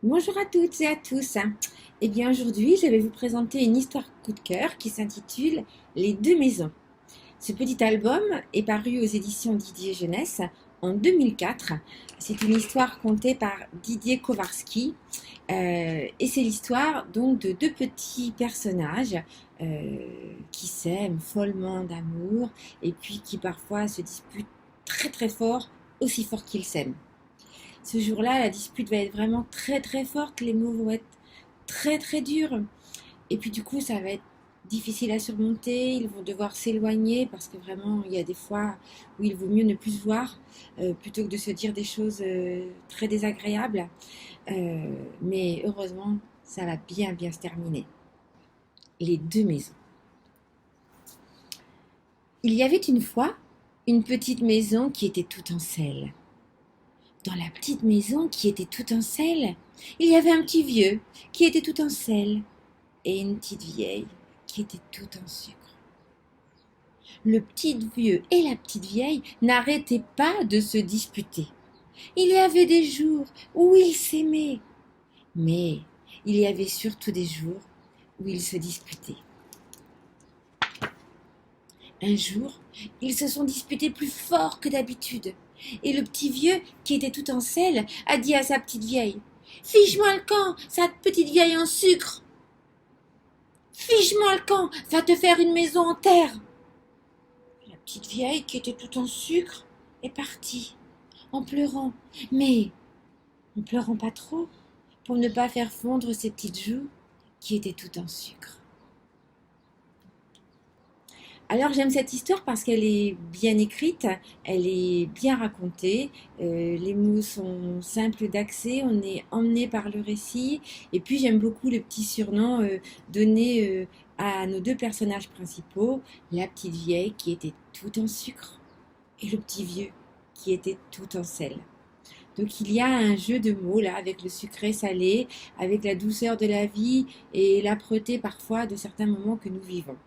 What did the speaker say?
Bonjour à toutes et à tous. Eh bien aujourd'hui, je vais vous présenter une histoire coup de cœur qui s'intitule Les deux maisons. Ce petit album est paru aux éditions Didier Jeunesse en 2004. C'est une histoire contée par Didier Kowarski et c'est l'histoire donc de deux petits personnages qui s'aiment follement d'amour et puis qui parfois se disputent très très fort, aussi fort qu'ils s'aiment. Ce jour-là, la dispute va être vraiment très très forte, les mots vont être très très durs. Et puis du coup, ça va être difficile à surmonter, ils vont devoir s'éloigner parce que vraiment, il y a des fois où il vaut mieux ne plus se voir plutôt que de se dire des choses très désagréables. Mais heureusement, ça va bien bien se terminer. Les deux maisons. Il y avait une fois une petite maison qui était toute en selle. Dans la petite maison qui était toute en selle, il y avait un petit vieux qui était tout en sel et une petite vieille qui était toute en sucre. Le petit vieux et la petite vieille n'arrêtaient pas de se disputer. Il y avait des jours où ils s'aimaient, mais il y avait surtout des jours où ils se disputaient. Un jour, ils se sont disputés plus fort que d'habitude. Et le petit vieux, qui était tout en sel, a dit à sa petite vieille: Fiche-moi le camp, sa petite vieille en sucre. Fiche-moi le camp, va te faire une maison en terre. La petite vieille, qui était tout en sucre, est partie, en pleurant. Mais en pleurant pas trop, pour ne pas faire fondre ses petites joues, qui étaient toutes en sucre. Alors j'aime cette histoire parce qu'elle est bien écrite, elle est bien racontée, les mots sont simples d'accès, on est emmené par le récit, et puis j'aime beaucoup le petit surnom donné à nos deux personnages principaux, la petite vieille qui était tout en sucre et le petit vieux qui était tout en sel. Donc il y a un jeu de mots là avec le sucré salé, avec la douceur de la vie et l'âpreté parfois de certains moments que nous vivons.